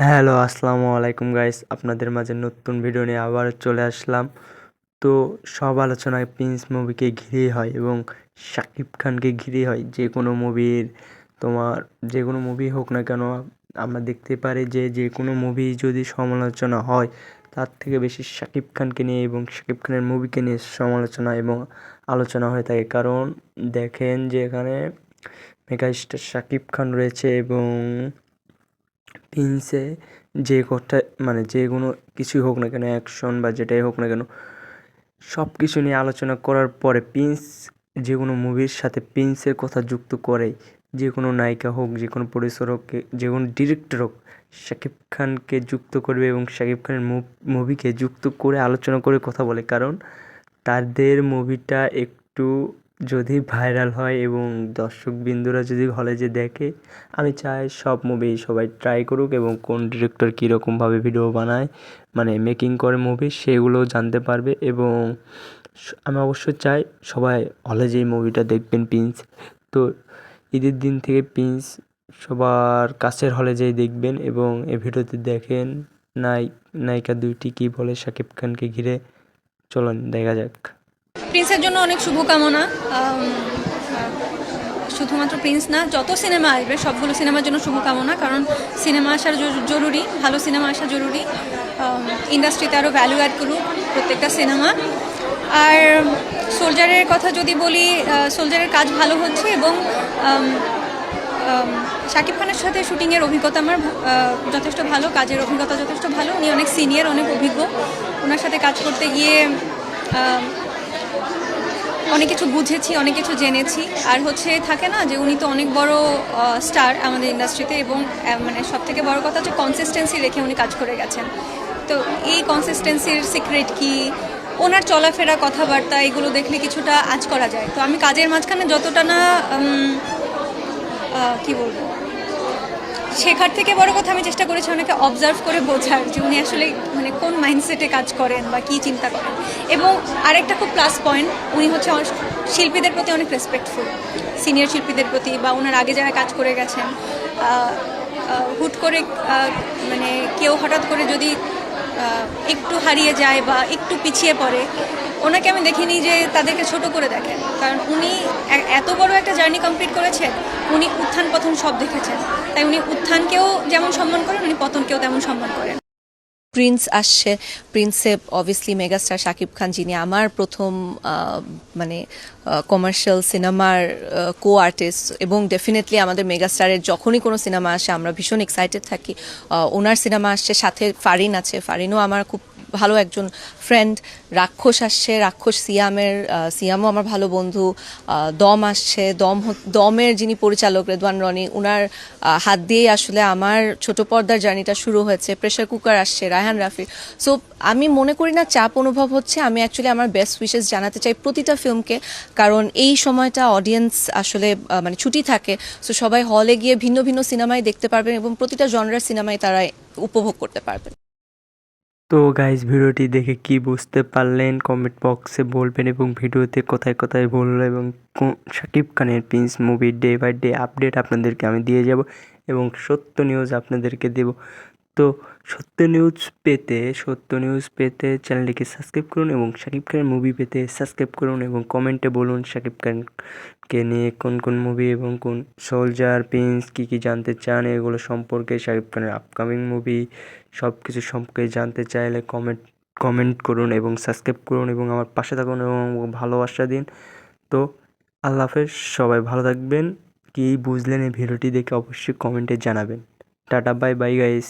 Hello, আসসালামু আলাইকুম guys. আপনাদের মাঝে নতুন ভিডিও নিয়ে আবার চলে আসলাম। তো সব আলোচনায় প্রিন্স মুভিকে ঘিরেই হয় এবং শাকিব খানকে ঘিরেই হয়। যে কোনো মুভির তোমার যে কোনো মুভি হোক না কেন, আমরা দেখতে পারি যে যে কোনো মুভি যদি সমালোচনা হয়, তার থেকে বেশি শাকিব খানকে নিয়ে এবং শাকিব খানের মুভিকে নিয়ে সমালোচনা এবং আলোচনা হয়ে থাকে। কারণ দেখেন যে এখানে মেগাস্টার শাকিব খান রয়েছে এবং প্রিন্সে যে কথা মানে যে কোনো কিছুই হোক না কেন, অ্যাকশন বা যেটাই হোক না কেন, সব কিছু নিয়ে আলোচনা করার পরে প্রিন্স যে কোনো মুভির সাথে প্রিন্সের কথা যুক্ত করে। যে কোনো নায়িকা হোক, যে কোনো প্রডিউসার হোক, যে কোনো ডিরেক্টর হোক, শাকিব খানকে যুক্ত করবে এবং শাকিব খানের মুভিকে যুক্ত করে আলোচনা করে কথা বলে। কারণ তাদের মুভিটা একটু যদি ভাইরাল হয় এবং দর্শকবৃন্দরা যদি হলে যে দেখে, আমি চাই সব মুভি সবাই ট্রাই করুক এবং কোন ডিরেক্টর কীরকমভাবে ভিডিও বানায়, মানে মেকিং করে মুভি, সেগুলো জানতে পারবে। এবং আমি অবশ্যই চাই সবাই হলে যেই মুভিটা দেখবেন প্রিন্স। তো ঈদের দিন থেকে প্রিন্স সবার কাছের হলে যেয়ে দেখবেন এবং এই ভিডিওতে দেখেন নায়িকা দুইটি কী বলে শাকিব খানকে ঘিরে। চলুন দেখা যাক। প্রিন্সের জন্য অনেক শুভকামনা। শুধুমাত্র প্রিন্স না, যত সিনেমা আসবে সবগুলো সিনেমার জন্য শুভকামনা। কারণ সিনেমা আসা জরুরি, ভালো সিনেমা আসা জরুরি। ইন্ডাস্ট্রিতে আরও ভ্যালু অ্যাড করুক প্রত্যেকটা সিনেমা। আর সোলজারের কথা যদি বলি, সোলজারের কাজ ভালো হচ্ছে এবং শাকিব খানের সাথে শুটিংয়ের অভিজ্ঞতা আমার যথেষ্ট ভালো, কাজের অভিজ্ঞতা যথেষ্ট ভালো। উনি অনেক সিনিয়র, অনেক অভিজ্ঞ। ওনার সাথে কাজ করতে গিয়ে অনেক কিছু বুঝেছি, অনেক কিছু জেনেছি। আর থাকে না যে উনি তো অনেক বড় স্টার আমাদের ইন্ডাস্ট্রিতে, এবং মানে সব থেকে বড় কথা হচ্ছে কনসিস্টেন্সি রেখে উনি কাজ করে গেছেন। তো এই কনসিস্টেন্সির সিক্রেট কি, ওনার চলাফেরা, কথাবার্তা, এগুলো দেখলে কিছুটা আঁচ করা যায়। তো আমি কাজের মাঝখানে যতটা না কি বলবো, শেখার থেকে বড় কথা আমি চেষ্টা করেছি অনেকে অবজার্ভ করে বোঝার যে উনি আসলে মানে কোন মাইন্ডসেটে কাজ করেন বা কী চিন্তা করেন। এবং আরেকটা খুব প্লাস পয়েন্ট, উনি হচ্ছে শিল্পীদের প্রতি অনেক রেসপেক্টফুল, সিনিয়র শিল্পীদের প্রতি বা ওনার আগে যারা কাজ করে গেছেন। হুট করে মানে কেউ হঠাৎ করে যদি একটু হারিয়ে যায় বা একটু পিছিয়ে পড়ে, ওনাকে আমি দেখিনি যে তাদেরকে ছোট করে দেখেন। কারণ উনি এত বড় একটা জার্নি কমপ্লিট করেছেন, উনি উত্থান পতন সব দেখেছেন। তাই উনি উত্থানকেও যেমন সম্মান করেন, উনি পতনকেও তেমন সম্মান করেন। প্রিন্স আসছে। প্রিন্সে অবভিয়াসলি মেগাস্টার শাকিব খান, যিনি আমার প্রথম মানে কমার্শিয়াল সিনেমার কো আর্টিস্ট, এবং ডেফিনেটলি আমাদের মেগাস্টারের যখনই কোনো সিনেমা আসে আমরা ভীষণ এক্সাইটেড থাকি। ওনার সিনেমা আসছে, সাথে ফারিন আছে। ফারিনও আমার খুব ভালো একজন ফ্রেন্ড। রাক্ষস আসছে, রাক্ষস সিয়ামও আমার ভালো বন্ধু। দম আসছে, দমের যিনি পরিচালক রেদওয়ান রনি, ওনার হাত দিয়েই আসলে আমার ছোট পর্দার জার্নিটা শুরু হয়েছে। প্রেশার কুকার আসছে, রায়হান রাফি। সো আমি মনে করি না চাপ অনুভব হচ্ছে। আমি অ্যাকচুয়ালি আমার বেস্ট উইশেস জানাতে চাই প্রতিটা ফিল্মকে, কারণ এই সময়টা অডিয়েন্স আসলে মানে ছুটি থাকে। সো সবাই হলে গিয়ে ভিন্ন ভিন্ন সিনেমাই দেখতে পারবেন এবং প্রতিটা জনরার সিনেমাই তারা উপভোগ করতে পারবেন। তো গাইস, ভিডিওটি দেখে কি বুঝতে পারলেন কমেন্ট বক্সে বলবেন এবং ভিডিওতে কোথায় কোথায় বললো এবং শাকিব খানের প্রিন্স মুভির ডে বাই ডে আপডেট আপনাদেরকে আমি দিয়ে যাব এবং সত্য নিউজ আপনাদেরকে দেব। তো সত্য নিউজ পেতে চ্যানেলটিকে সাবস্ক্রাইব করুন এবং শাকিব খানের মুভি পেতে সাবস্ক্রাইব করুন এবং কমেন্টে বলুন শাকিব খানকে নিয়ে কোন কোন মুভি এবং কোন সোলজার, প্রিন্স কী কী জানতে চান, এগুলো সম্পর্কে, শাকিব খানের আপকামিং মুভি সব কিছু সম্পর্কে জানতে চাইলে কমেন্ট করুন এবং সাবস্ক্রাইব করুন এবং আমার পাশে থাকুন এবং ভালোবাসা দিন। তো আল্লাহ হাফেজ, সবাই ভালো থাকবেন। কী বুঝলেন এই ভিডিওটি দেখে অবশ্যই কমেন্টে জানাবেন। Tata, bye bye guys.